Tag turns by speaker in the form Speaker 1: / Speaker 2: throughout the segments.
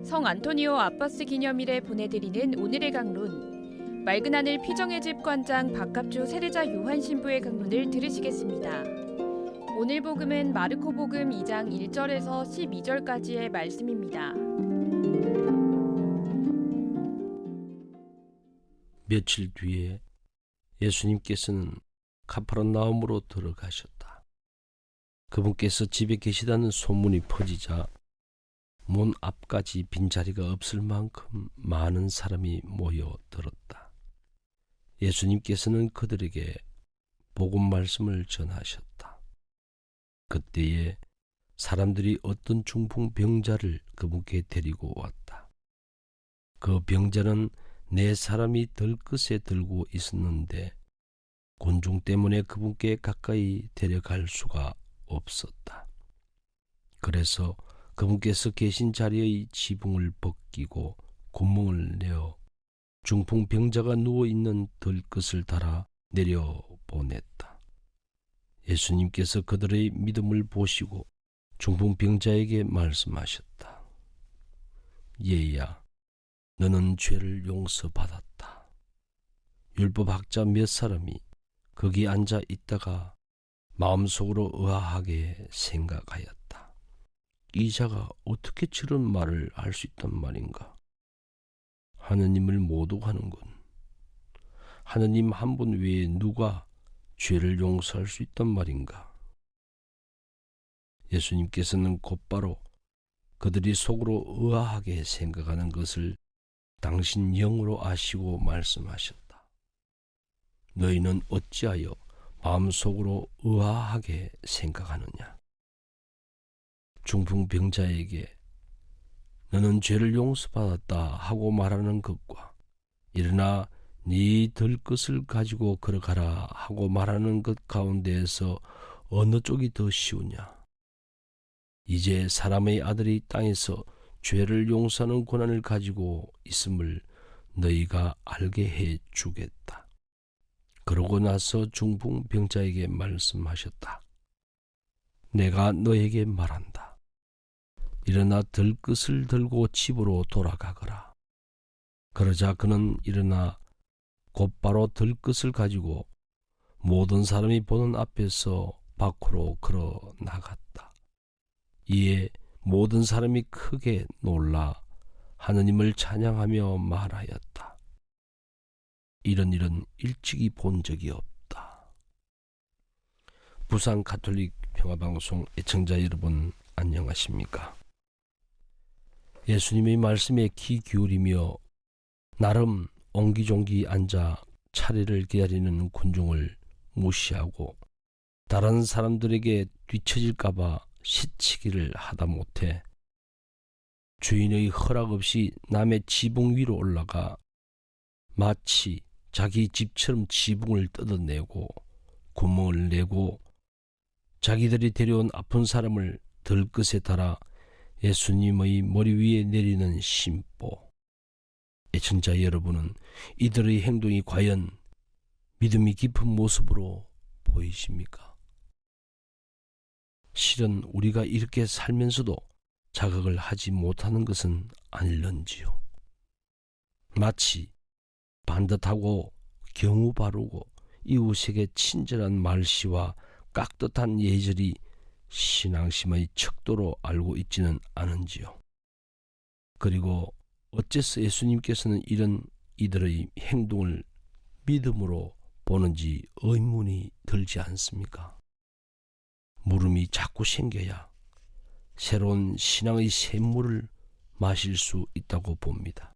Speaker 1: 성 안토니오 아빠스 기념일에 보내드리는 오늘의 강론. 맑은 하늘 피정의 집 관장 박갑주 세례자 요한 신부의 강론을 들으시겠습니다. 오늘 복음은 마르코 복음 2장 1절에서 12절까지의 말씀입니다.
Speaker 2: 며칠 뒤에 예수님께서는 가파르나움으로 들어가셨다. 그분께서 집에 계시다는 소문이 퍼지자 문 앞까지 빈자리가 없을 만큼 많은 사람이 모여들었다. 예수님께서는 그들에게 복음 말씀을 전하셨다. 그때에 사람들이 어떤 중풍병자를 그분께 데리고 왔다. 그 병자는 4사람이 들것에 들고 있었는데 곤충 때문에 그분께 가까이 데려갈 수가 없었다. 그래서 그분께서 계신 자리의 지붕을 벗기고 구멍을 내어 중풍병자가 누워있는 들것을 달아 내려보냈다. 예수님께서 그들의 믿음을 보시고 중풍병자에게 말씀하셨다. 얘야, 너는 죄를 용서받았다. 율법학자 몇 사람이 거기 앉아 있다가 마음속으로 의아하게 생각하였다. 이 자가 어떻게 저런 말을 할 수 있단 말인가? 하느님을 모독하는군. 하느님 한 분 외에 누가 죄를 용서할 수 있단 말인가? 예수님께서는 곧바로 그들이 속으로 의아하게 생각하는 것을 당신 영으로 아시고 말씀하셨다. 너희는 어찌하여 마음속으로 의아하게 생각하느냐? 중풍병자에게 너는 죄를 용서받았다 하고 말하는 것과 일어나 네 들것을 가지고 걸어가라 하고 말하는 것 가운데에서 어느 쪽이 더 쉬우냐? 이제 사람의 아들이 땅에서 죄를 용서하는 권한을 가지고 있음을 너희가 알게 해 주겠다. 그러고 나서 중풍병자에게 말씀하셨다. 내가 너에게 말한다. 일어나 들것을 들고 집으로 돌아가거라. 그러자 그는 일어나 곧바로 들것을 가지고 모든 사람이 보는 앞에서 밖으로 걸어 나갔다. 이에 모든 사람이 크게 놀라 하느님을 찬양하며 말하였다. 이런 일은 일찍이 본 적이 없다. 부산 가톨릭 평화방송 애청자 여러분, 안녕하십니까? 예수님의 말씀에 귀 기울이며 나름 옹기종기 앉아 차례를 기다리는 군중을 무시하고 다른 사람들에게 뒤처질까봐 시치기를 하다 못해 주인의 허락 없이 남의 지붕 위로 올라가 마치 자기 집처럼 지붕을 뜯어내고 구멍을 내고 자기들이 데려온 아픈 사람을 들것에 달아 예수님의 머리 위에 내리는 심보. 애청자 여러분은 이들의 행동이 과연 믿음이 깊은 모습으로 보이십니까? 실은 우리가 이렇게 살면서도 자각을 하지 못하는 것은 아닐런지요. 마치 반듯하고 경우 바르고 이웃에게 친절한 말씨와 깍듯한 예절이 신앙심의 척도로 알고 있지는 않은지요. 그리고 어째서 예수님께서는 이런 이들의 행동을 믿음으로 보는지 의문이 들지 않습니까? 물음이 자꾸 생겨야 새로운 신앙의 샘물을 마실 수 있다고 봅니다.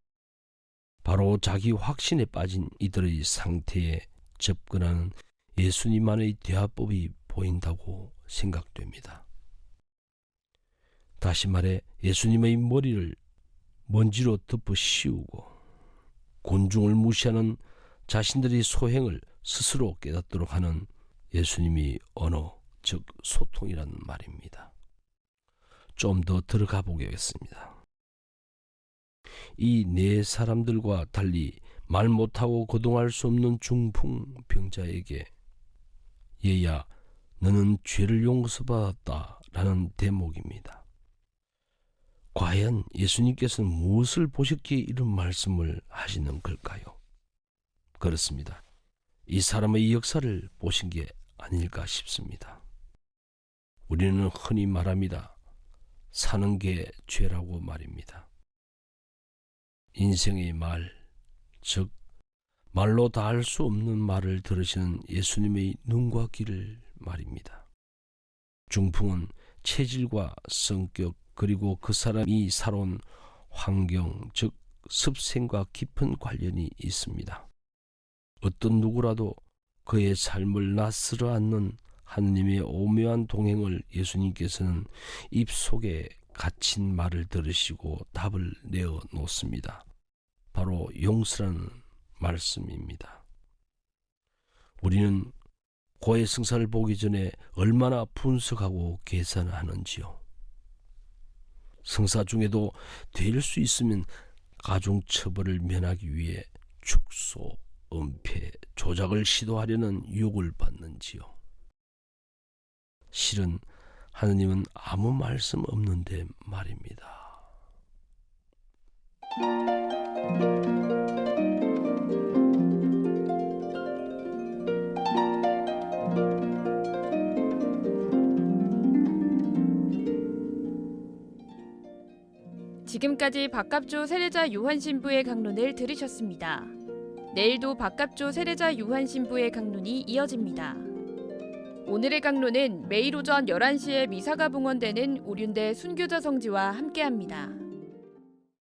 Speaker 2: 바로 자기 확신에 빠진 이들의 상태에 접근하는 예수님만의 대화법이 보인다고 생각됩니다. 다시 말해 예수님의 머리를 먼지로 덮어 씌우고 곤중을 무시하는 자신들의 소행을 스스로 깨닫도록 하는 예수님의 언어, 즉 소통이란 말입니다. 좀 더 들어가 보겠습니다. 이 네 사람들과 달리 말 못하고 거동할 수 없는 중풍병자에게 얘야 너는 죄를 용서받았다 라는 대목입니다. 과연 예수님께서는 무엇을 보셨기에 이런 말씀을 하시는 걸까요? 그렇습니다. 이 사람의 역사를 보신 게 아닐까 싶습니다. 우리는 흔히 말합니다. 사는 게 죄라고 말입니다. 인생의 말, 즉 말로 다 할 수 없는 말을 들으시는 예수님의 눈과 귀를 말입니다. 중풍은 체질과 성격 그리고 그 사람이 살아온 환경, 즉 습생과 깊은 관련이 있습니다. 어떤 누구라도 그의 삶을 낯설어 않는 하느님의 오묘한 동행을 예수님께서는 입속에 갇힌 말을 들으시고 답을 내어 놓습니다. 바로 용서라는 말씀입니다. 우리는 고해 성사를 보기 전에 얼마나 분석하고 계산하는지요. 성사 중에도 될 수 있으면 가중처벌을 면하기 위해 축소, 은폐, 조작을 시도하려는 유혹을 받는지요. 실은 하느님은 아무 말씀 없는데 말입니다.
Speaker 1: 지금까지 박갑조 세례자 요한 신부의 강론을 들으셨습니다. 내일도 박갑조 세례자 요한 신부의 강론이 이어집니다. 오늘의 강론은 매일 오전 11시에 미사가 봉헌되는 오륜대 순교자 성지와 함께합니다.